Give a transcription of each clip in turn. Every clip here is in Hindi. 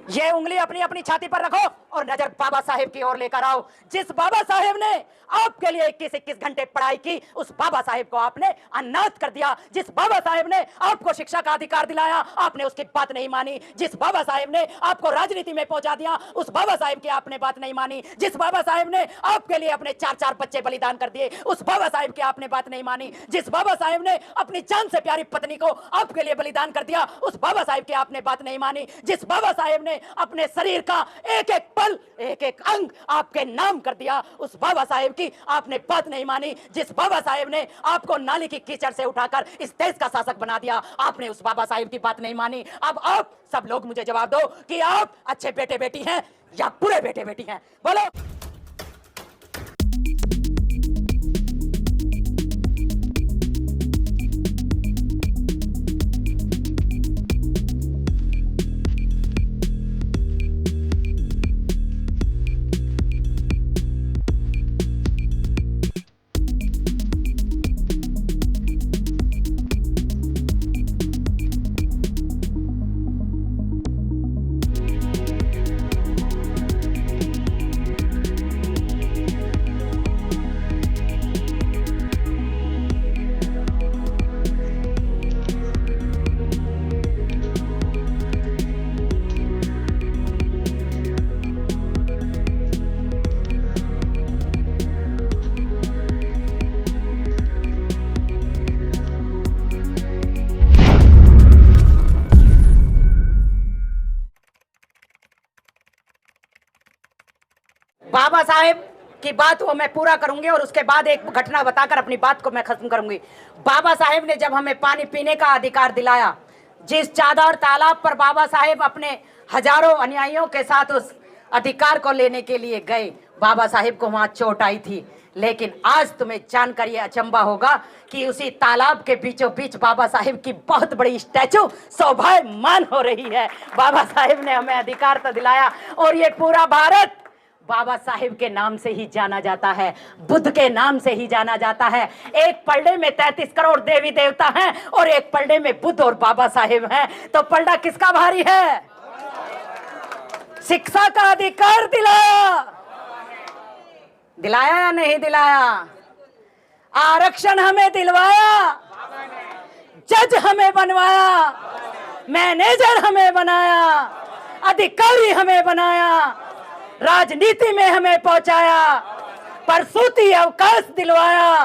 ये उंगली अपनी अपनी छाती पर रखो और नजर बाबा साहेब की ओर लेकर आओ। जिस बाबा साहेब ने आपके लिए 21-21 घंटे पढ़ाई की, उस बाबा साहेब को आपने अनाथ कर दिया। जिस बाबा साहेब ने आपको शिक्षा का अधिकार दिलाया, आपने उसकी बात नहीं मानी। जिस बाबा साहेब ने आपको राजनीति में पहुंचा दिया, उस बाबा साहेब की आपने बात नहीं मानी। जिस बाबा साहेब ने आपके लिए अपने 4-4 बच्चे बलिदान कर दिए, उस बाबा साहेब की आपने बात नहीं मानी। जिस बाबा साहेब ने अपनी जान से प्यारी पत्नी को आपके लिए बलिदान कर दिया, उस बाबा साहेब की आपने बात नहीं मानी। जिस बाबा साहेब ने अपने शरीर का एक एक पल, एक एक अंग आपके नाम कर दिया, उस बाबा साहेब की आपने बात नहीं मानी। जिस बाबा साहेब ने आपको नाली की कीचड़ से उठाकर इस देश का शासक बना दिया, आपने उस बाबा साहेब की बात नहीं मानी। अब आप सब लोग मुझे जवाब दो कि आप अच्छे बेटे बेटी हैं या बुरे बेटे बेटी हैं, बोलो। बाबा साहेब की बात वो मैं पूरा करूंगी और उसके बाद एक घटना बताकर अपनी बात को मैं खत्म करूंगी। बाबा साहेब ने जब हमें पानी पीने का अधिकार दिलाया, जिस चादर तालाब पर बाबा साहेब अपने हजारों अनुयायियों के साथ उस अधिकार को लेने के लिए गए, बाबा साहेब को वहां चोट आई थी। लेकिन आज तुम्हें जानकर ये अचंबा होगा कि उसी तालाब के बीचों बीच बाबा साहेब की बहुत बड़ी स्टैचू शोभायमान हो रही है। बाबा साहेब ने हमें अधिकार तो दिलाया और ये पूरा भारत बाबा साहेब के नाम से ही जाना जाता है, बुद्ध के नाम से ही जाना जाता है। एक पलड़े में 33 करोड़ देवी देवता हैं और एक पलड़े में बुद्ध और बाबा साहेब हैं, तो पलड़ा किसका भारी है? शिक्षा का अधिकार दिलाया, दिलाया या नहीं दिलाया? आरक्षण हमें दिलवाया, जज हमें बनवाया, मैनेजर हमें बनाया, अधिकारी हमें बनाया, राजनीति में हमें पहुंचाया, प्रसूति अवकाश दिलवाया,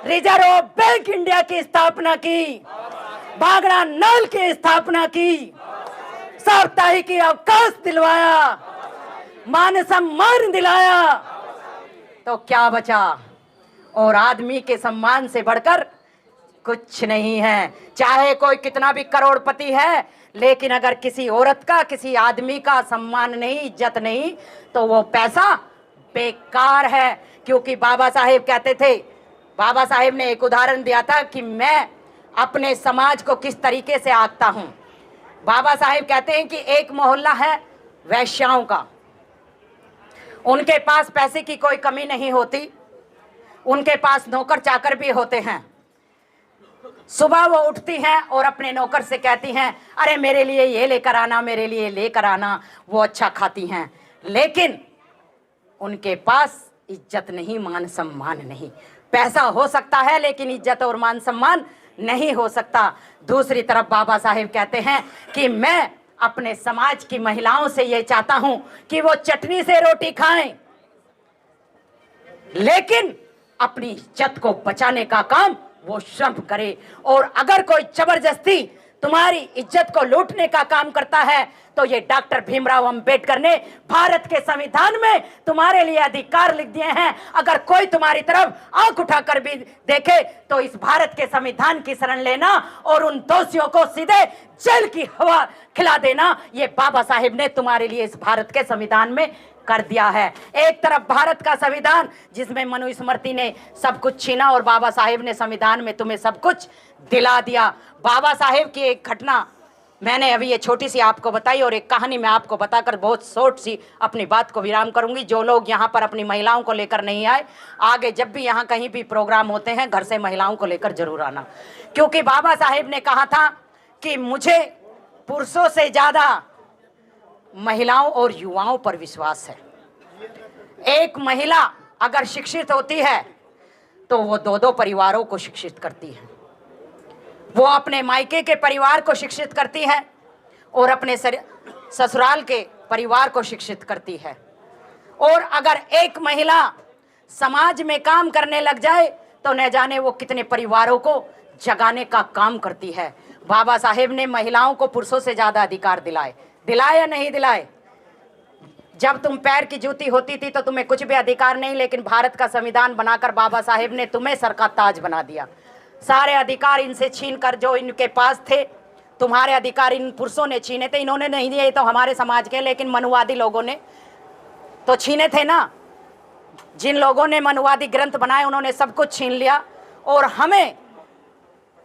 रिजर्व बैंक इंडिया की स्थापना की, भागड़ा नल की स्थापना की, साप्ताहिक अवकाश दिलवाया, मान सम्मान दिलाया, तो क्या बचा? और आदमी के सम्मान से बढ़कर कुछ नहीं है। चाहे कोई कितना भी करोड़पति है, लेकिन अगर किसी औरत का, किसी आदमी का सम्मान नहीं, इज्जत नहीं, तो वो पैसा बेकार है। क्योंकि बाबा साहेब कहते थे, बाबा साहेब ने एक उदाहरण दिया था कि मैं अपने समाज को किस तरीके से आंकता हूं। बाबा साहेब कहते हैं कि एक मोहल्ला है वैश्याओं का, उनके पास पैसे की कोई कमी नहीं होती, उनके पास नौकर चाकर भी होते हैं। सुबह वो उठती हैं और अपने नौकर से कहती हैं, अरे मेरे लिए ये लेकर आना, मेरे लिए लेकर आना। वो अच्छा खाती हैं, लेकिन उनके पास इज्जत नहीं, मान सम्मान नहीं। पैसा हो सकता है लेकिन इज्जत और मान सम्मान नहीं हो सकता। दूसरी तरफ बाबा साहेब कहते हैं कि मैं अपने समाज की महिलाओं से ये चाहता हूं कि वो चटनी से रोटी खाएं, लेकिन अपनी इज्जत को बचाने का काम वो श्रम करे। और अगर कोई जबरदस्ती तुम्हारी इज्जत को लूटने का काम करता है, तो ये डॉक्टर भीमराव अंबेडकर ने भारत के संविधान में तुम्हारे लिए अधिकार लिख दिए हैं। अगर कोई तुम्हारी तरफ आंख उठाकर भी देखे, तो इस भारत के संविधान की शरण लेना और उन दोषियों को सीधे जेल की हवा खिला देना, ये बाबा साहेब ने तुम्हारे लिए इस भारत के संविधान में कर दिया है। एक तरफ भारत का संविधान जिसमें मनुस्मृति ने सब कुछ छीना, और बाबा साहेब ने संविधान में तुम्हें सब कुछ दिला दिया। बाबा साहेब की एक घटना मैंने अभी ये छोटी सी आपको बताई, और एक कहानी मैं आपको बताकर बहुत शॉर्ट सी अपनी बात को विराम करूंगी। जो लोग यहाँ पर अपनी महिलाओं को लेकर नहीं आए, आगे जब भी यहाँ कहीं भी प्रोग्राम होते हैं, घर से महिलाओं को लेकर जरूर आना, क्योंकि बाबा साहेब ने कहा था कि मुझे पुरुषों से ज्यादा महिलाओं और युवाओं पर विश्वास है। एक महिला अगर शिक्षित होती है तो वो दो दो परिवारों को शिक्षित करती है। वो अपने मायके के परिवार को शिक्षित करती है और अपने ससुराल के परिवार को शिक्षित करती है। और अगर एक महिला समाज में काम करने लग जाए तो न जाने वो कितने परिवारों को जगाने का काम करती है। बाबा साहेब ने महिलाओं को पुरुषों से ज्यादा अधिकार दिलाए या नहीं दिलाए? जब तुम पैर की जूती होती थी तो तुम्हें कुछ भी अधिकार नहीं, लेकिन भारत का संविधान बनाकर बाबा साहेब ने तुम्हें सर का ताज बना दिया। सारे अधिकार इनसे छीन कर जो इनके पास थे, तुम्हारे अधिकार इन पुरुषों ने छीने थे। इन्होंने नहीं दिए तो हमारे समाज के, लेकिन मनुवादी लोगों ने तो छीने थे ना। जिन लोगों ने मनुवादी ग्रंथ बनाए उन्होंने सब कुछ छीन लिया और हमें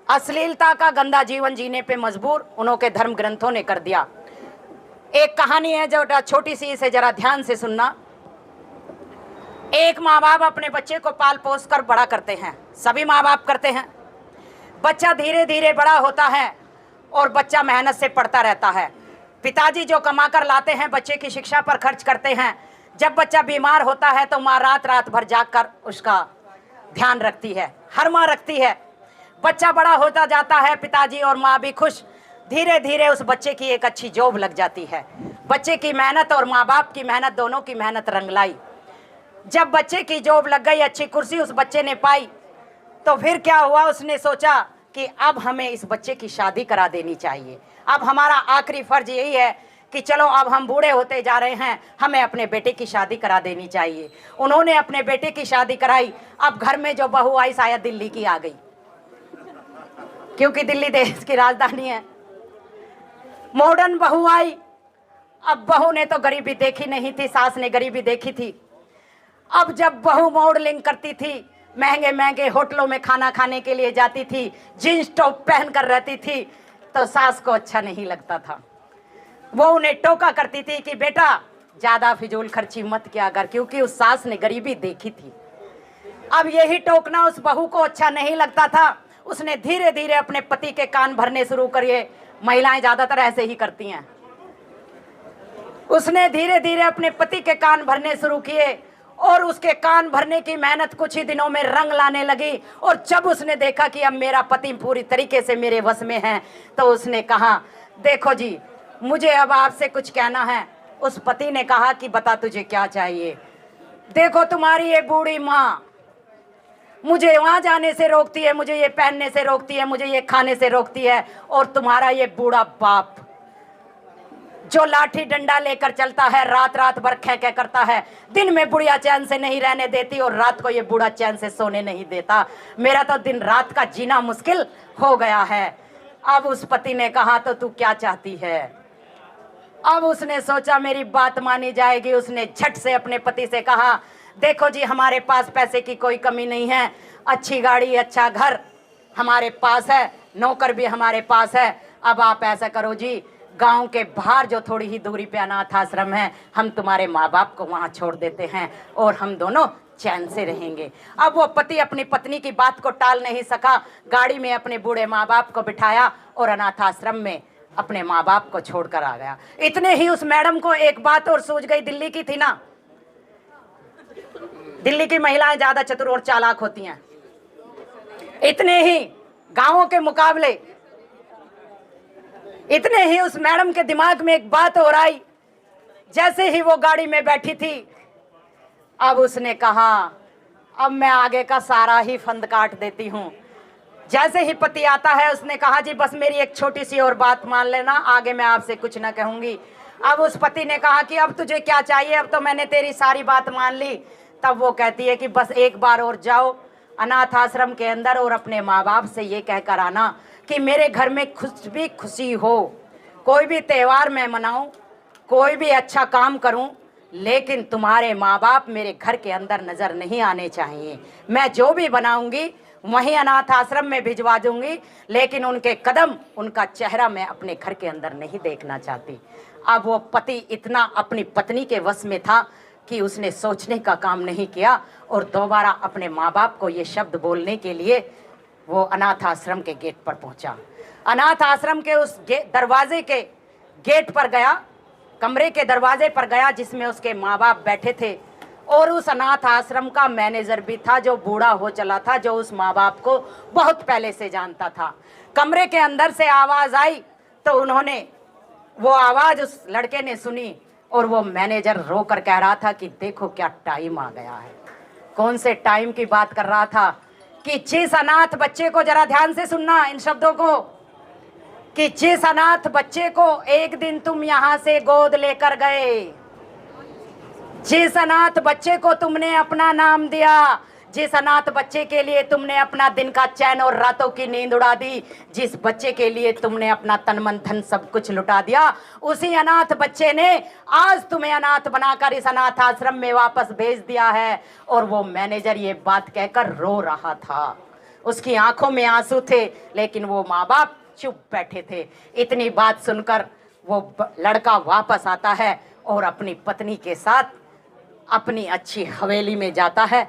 अश्लीलता का गंदा जीवन जीने पे मजबूर उन्होंने धर्म ग्रंथों ने कर दिया। एक कहानी है जो छोटी सी, इसे जरा ध्यान से सुनना। एक माँ बाप अपने बच्चे को पाल पोस कर बड़ा करते हैं, सभी माँ बाप करते हैं। बच्चा धीरे धीरे बड़ा होता है और बच्चा मेहनत से पढ़ता रहता है। पिताजी जो कमा कर लाते हैं बच्चे की शिक्षा पर खर्च करते हैं। जब बच्चा बीमार होता है तो माँ रात रात भर जागकर उसका ध्यान रखती है, हर माँ रखती है। बच्चा बड़ा होता जाता है, पिताजी और माँ भी खुश। धीरे धीरे उस बच्चे की एक अच्छी जॉब लग जाती है। बच्चे की मेहनत और माँ बाप की मेहनत, दोनों की मेहनत रंग लाई। जब बच्चे की जॉब लग गई, अच्छी कुर्सी उस बच्चे ने पाई, तो फिर क्या हुआ, उसने सोचा कि अब हमें इस बच्चे की शादी करा देनी चाहिए। अब हमारा आखिरी फर्ज यही है कि चलो अब हम बूढ़े होते जा रहे हैं, हमें अपने बेटे की शादी करा देनी चाहिए। उन्होंने अपने बेटे की शादी कराई। अब घर में जो बहू आई शायद दिल्ली की आ गई, क्योंकि दिल्ली देश की राजधानी है। मॉडर्न बहू आई। अब बहू ने तो गरीबी देखी नहीं थी, सास ने गरीबी देखी थी। अब जब बहू मॉडलिंग करती थी, महंगे महंगे होटलों में खाना खाने के लिए जाती थी, जींस टॉप पहन कर रहती थी, तो सास को अच्छा नहीं लगता था। वो उन्हें टोका करती थी कि बेटा ज्यादा फिजूल खर्ची मत किया कर, क्योंकि उस सास ने गरीबी देखी थी। अब यही टोकना उस बहू को अच्छा नहीं लगता था। उसने धीरे धीरे अपने पति के कान भरने शुरू करिए। महिलाएं ज्यादातर ऐसे ही करती हैं। उसने धीरे धीरे अपने पति के कान भरने शुरू किए और उसके कान भरने की मेहनत कुछ ही दिनों में रंग लाने लगी। और जब उसने देखा कि अब मेरा पति पूरी तरीके से मेरे वश में है, तो उसने कहा, देखो जी, मुझे अब आपसे कुछ कहना है। उस पति ने कहा कि बता तुझे क्या चाहिए। देखो तुम्हारी ये बूढ़ी माँ मुझे वहां जाने से रोकती है, मुझे ये पहनने से रोकती है, मुझे ये खाने से रोकती है, और तुम्हारा ये बूढ़ा बाप जो लाठी डंडा लेकर चलता है, रात रात भर खे करता है, दिन में बुढ़िया चैन से नहीं रहने देती और रात को ये बूढ़ा चैन से सोने नहीं देता। मेरा तो दिन रात का जीना मुश्किल हो गया है। अब उस पति ने कहा, तो तू क्या चाहती है? अब उसने सोचा मेरी बात मानी जाएगी। उसने झट से अपने पति से कहा, देखो जी, हमारे पास पैसे की कोई कमी नहीं है, अच्छी गाड़ी अच्छा घर हमारे पास है, नौकर भी हमारे पास है। अब आप ऐसा करो जी, गांव के बाहर जो थोड़ी ही दूरी पे अनाथ आश्रम है, हम तुम्हारे माँ बाप को वहां छोड़ देते हैं और हम दोनों चैन से रहेंगे। अब वो पति अपनी पत्नी की बात को टाल नहीं सका। गाड़ी में अपने बूढ़े माँ बाप को बिठाया और अनाथ आश्रम में अपने माँ बाप को छोड़कर आ गया। इतने ही उस मैडम को एक बात और सूझ गई। दिल्ली की थी ना, दिल्ली की महिलाएं ज्यादा चतुर और चालाक होती हैं। इतने ही गांवों के मुकाबले, इतने ही उस मैडम के दिमाग में एक बात और आई। जैसे ही वो गाड़ी में बैठी थी, अब उसने कहा, अब मैं आगे का सारा ही फंद काट देती हूँ। जैसे ही पति आता है, उसने कहा, जी बस मेरी एक छोटी सी और बात मान लेना, आगे मैं आपसे कुछ ना कहूंगी। अब उस पति ने कहा कि अब तुझे क्या चाहिए, अब तो मैंने तेरी सारी बात मान ली। तब वो कहती है कि बस एक बार और जाओ अनाथ आश्रम के अंदर और अपने माँ बाप से ये कहकर आना कि मेरे घर में कुछ भी खुशी हो, कोई भी त्यौहार मैं मनाऊं, कोई भी अच्छा काम करूं, लेकिन तुम्हारे माँ बाप मेरे घर के अंदर नजर नहीं आने चाहिए। मैं जो भी बनाऊंगी वहीं अनाथ आश्रम में भिजवा दूंगी, लेकिन उनके कदम, उनका चेहरा मैं अपने घर के अंदर नहीं देखना चाहती। अब वो पति इतना अपनी पत्नी के वश में था कि उसने सोचने का काम नहीं किया और दोबारा अपने माँ बाप को ये शब्द बोलने के लिए वो अनाथ आश्रम के गेट पर पहुंचा। अनाथ आश्रम के उस दरवाजे के गेट पर गया कमरे के दरवाजे पर गया जिसमें उसके माँ बाप बैठे थे, और उस अनाथ आश्रम का मैनेजर भी था जो बूढ़ा हो चला था, जो उस माँ बाप को बहुत पहले से जानता था। कमरे के अंदर से आवाज़ आई तो उन्होंने वो आवाज़ उस लड़के ने सुनी, और वो मैनेजर रो कर कह रहा था कि देखो क्या टाइम आ गया है। कौन से टाइम की बात कर रहा था? कि जिस अनाथ बच्चे को, जरा ध्यान से सुनना इन शब्दों को, कि जिस अनाथ बच्चे को एक दिन तुम यहां से गोद लेकर गए, जिस अनाथ बच्चे को तुमने अपना नाम दिया, जिस अनाथ बच्चे के लिए तुमने अपना दिन का चैन और रातों की नींद उड़ा दी, जिस बच्चे के लिए तुमने अपना तन मन धन सब कुछ लुटा दिया, उसी अनाथ बच्चे ने आज तुम्हें अनाथ बनाकर इस अनाथ आश्रम में वापस भेज दिया है। और वो मैनेजर ये बात कहकर रो रहा था, उसकी आंखों में आंसू थे, लेकिन वो माँ बाप चुप बैठे थे। इतनी बात सुनकर वो लड़का वापस आता है और अपनी पत्नी के साथ अपनी अच्छी हवेली में जाता है,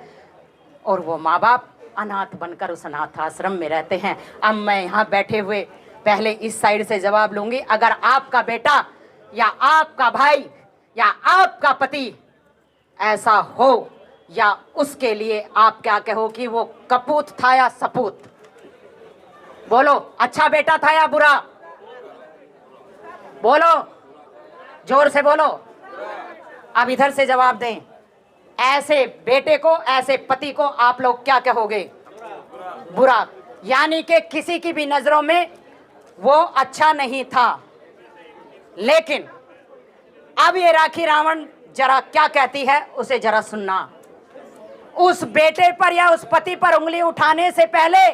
और वो माँ बाप अनाथ बनकर उस अनाथ आश्रम में रहते हैं। अब मैं यहाँ बैठे हुए पहले इस साइड से जवाब लूंगी। अगर आपका बेटा या आपका भाई या आपका पति ऐसा हो, या उसके लिए आप क्या कहो कि वो कपूत था या सपूत? बोलो, अच्छा बेटा था या बुरा? बोलो, जोर से बोलो। अब इधर से जवाब दें। ऐसे बेटे को, ऐसे पति को आप लोग क्या कहोगे? बुरा। यानी कि किसी की भी नजरों में वो अच्छा नहीं था। लेकिन अब ये राखी रावण जरा क्या कहती है, उसे जरा सुनना। उस बेटे पर या उस पति पर उंगली उठाने से पहले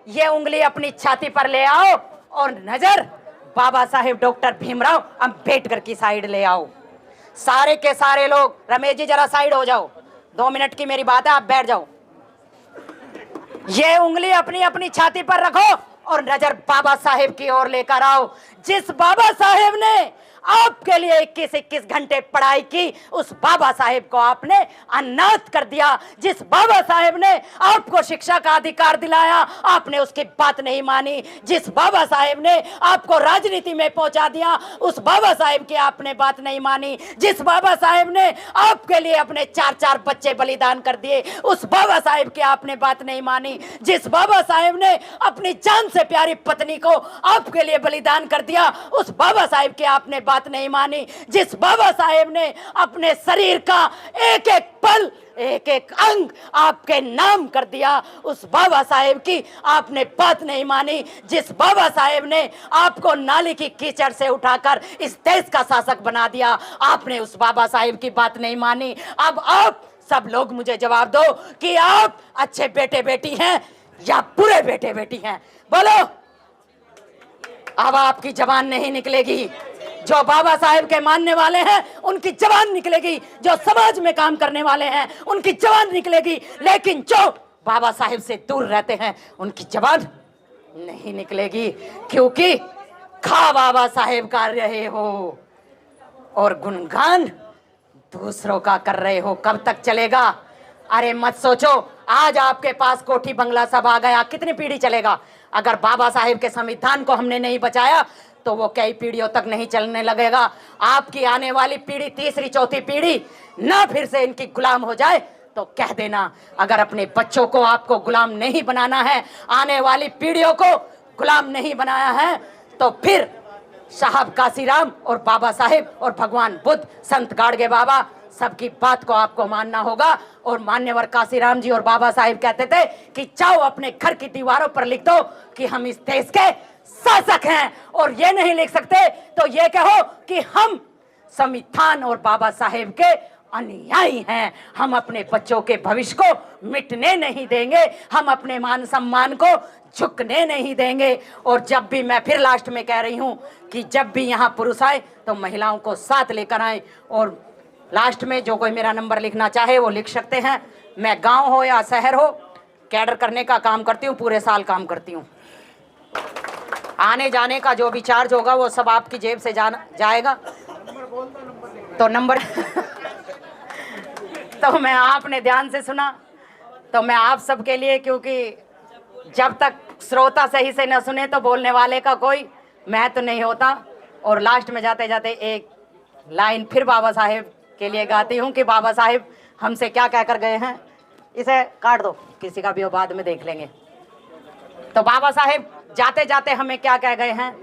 ये उंगली अपनी छाती पर ले आओ और नजर बाबा साहेब डॉक्टर भीमराव अंबेडकर की साइड ले आओ। सारे के सारे लोग, रमेश जी जरा साइड हो जाओ, 2 मिनट की मेरी बात है, आप बैठ जाओ। ये उंगली अपनी अपनी छाती पर रखो और नजर बाबा साहेब की ओर लेकर आओ। जिस बाबा साहेब ने आपके लिए 21-21 घंटे पढ़ाई की, उस बाबा साहेब को आपने अनाथ कर दिया। जिस बाबा साहेब ने आपको शिक्षा का अधिकार दिलाया, आपने उसकी बात नहीं मानी। जिस बाबा साहेब ने आपको राजनीति में पहुंचा दिया, उस बाबा साहेब की आपने बात नहीं मानी। जिस बाबा साहेब ने आपके लिए अपने 4-4 बच्चे बलिदान कर दिए, उस बाबा साहेब की आपने बात नहीं मानी। जिस बाबा साहेब ने अपनी जान से प्यारी पत्नी को आपके लिए बलिदान कर दिया, उस बाबा साहेब की आपने बात नहीं मानी। जिस बाबा साहेब ने अपने शरीर का एक एक पल, एक एक अंग आपके नाम कर दिया, उस बाबा साहेब की आपने बात नहीं मानी। जिस बाबा साहेब ने आपको नाली की कीचड़ से उठाकर इस देश का शासक बना दिया, आपने उस बाबा साहेब की बात नहीं मानी। अब आप सब लोग मुझे जवाब दो कि आप अच्छे बेटे बेटी हैं या बुरे बेटे बेटी हैं? बोलो। अब आपकी जबान नहीं निकलेगी। जो बाबा साहेब के मानने वाले हैं उनकी जबान निकलेगी, जो समाज में काम करने वाले हैं उनकी जबान निकलेगी, लेकिन जो बाबा साहेब से दूर रहते हैं उनकी जबान नहीं निकलेगी। क्योंकि खा बाबा साहेब कर रहे हो और गुणगान दूसरों का कर रहे हो। कब तक चलेगा? अरे मत सोचो, आज आपके पास कोठी बंगला सब आ गया, कितनी पीढ़ी चलेगा? अगर बाबा साहेब के संविधान को हमने नहीं बचाया तो वो कई पीढ़ियों तक नहीं चलने लगेगा। आपकी आने वाली पीढ़ी, तीसरी चौथी पीढ़ी ना फिर से इनकी गुलाम हो जाए तो कह देना। अगर अपने बच्चों को आपको गुलाम नहीं बनाना है, आने वाली पीढ़ियों को गुलाम नहीं बनाया है, तो फिर साहब काशीराम और बाबा साहेब और भगवान बुद्ध, संत गाड़गे बाबा, सबकी बात को आपको मानना होगा। और मान्यवर काशीराम जी और बाबा साहेब कहते थे कि जाओ अपने घर की दीवारों पर लिख दो कि हम इस देश के शासक हैं, और ये नहीं लिख सकते तो ये कहो कि हम संविधान और बाबा साहेब के अनुयायी हैं। हम अपने बच्चों के भविष्य को मिटने नहीं देंगे, हम अपने मान सम्मान को झुकने नहीं देंगे। और जब भी, मैं फिर लास्ट में कह रही हूं कि जब भी यहाँ पुरुष आए तो महिलाओं को साथ लेकर आए। और लास्ट में जो कोई मेरा नंबर लिखना चाहे वो लिख सकते हैं। मैं गांव हो या शहर हो, कैडर करने का काम करती हूँ, पूरे साल काम करती हूँ। आने जाने का जो भी चार्ज होगा वो सब आपकी जेब से जाएगा। तो नंबर तो मैं, आपने ध्यान से सुना तो मैं आप सबके लिए, क्योंकि जब तक श्रोता सही से न सुने तो बोलने वाले का कोई महत्व नहीं होता। और लास्ट में जाते जाते एक लाइन फिर बाबा साहेब के लिए गाती हूँ कि बाबा साहेब हमसे क्या कह कर गए हैं। इसे काट दो, किसी का भी हो बाद में देख लेंगे। तो बाबा साहेब जाते जाते हमें क्या कह गए हैं,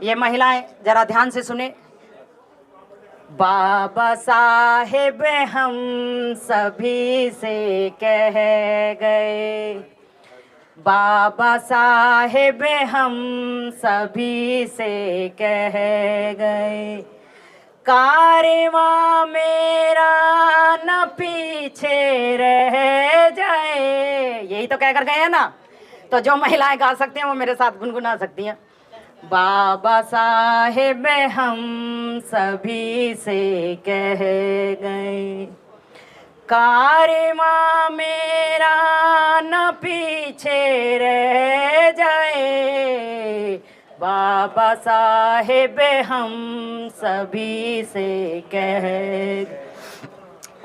ये महिलाएं जरा ध्यान से सुने। बाबा साहेब हम सभी से कह गए, बाबा साहेब हम सभी से कह गए, कारवां मेरा न पीछे रह जाए। यही तो कह कर गए हैं ना। तो जो महिलाएं गा सकते हैं वो मेरे साथ गुनगुना सकती हैं। बाबा साहेब हम सभी से कह गए, कारवां मेरा न पीछे रह जाए, बाबा साहेब हम सभी से कह।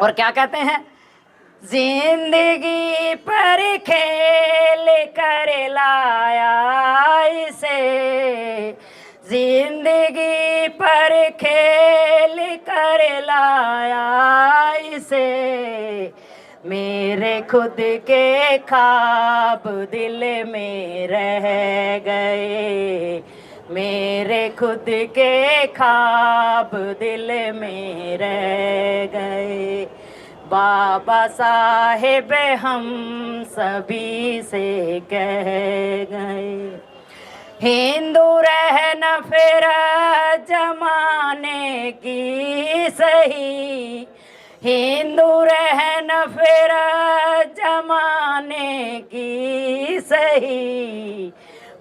और क्या कहते हैं, जिंदगी पर खेल कर लाया इसे, जिंदगी पर खेल कर लाया इसे, मेरे खुद के ख्वाब दिल में रह गए, मेरे खुद के ख्वाब दिल में रह गए, बाबा साहेब हम सभी से कह गए। हिंदू रहना फिर जमाने की सही, हिंदू रहना फिर जमाने की सही,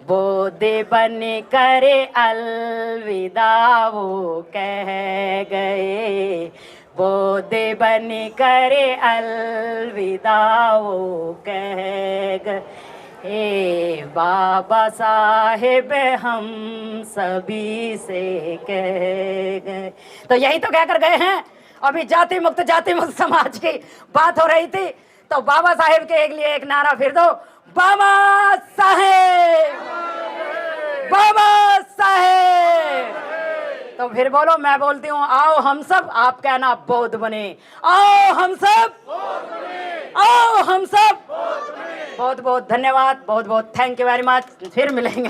बोधे बन करे अलविदा वो कह गए, बोधे बन करे अलविदा वो कह गए, बाबा साहेब हम सभी से कह गए। तो यही तो कह कर गए हैं। अभी जाति मुक्त समाज की बात हो रही थी, तो बाबा साहेब के लिए एक नारा फिर दो, बाबा साहेब, बाबा साहेब। तो फिर बोलो, मैं बोलती हूँ, आओ हम सब, आप कहना बौद्ध बने, आओ हम सब, आओ हम सब। बहुत बहुत धन्यवाद, बहुत बहुत थैंक यू वेरी मच। फिर मिलेंगे।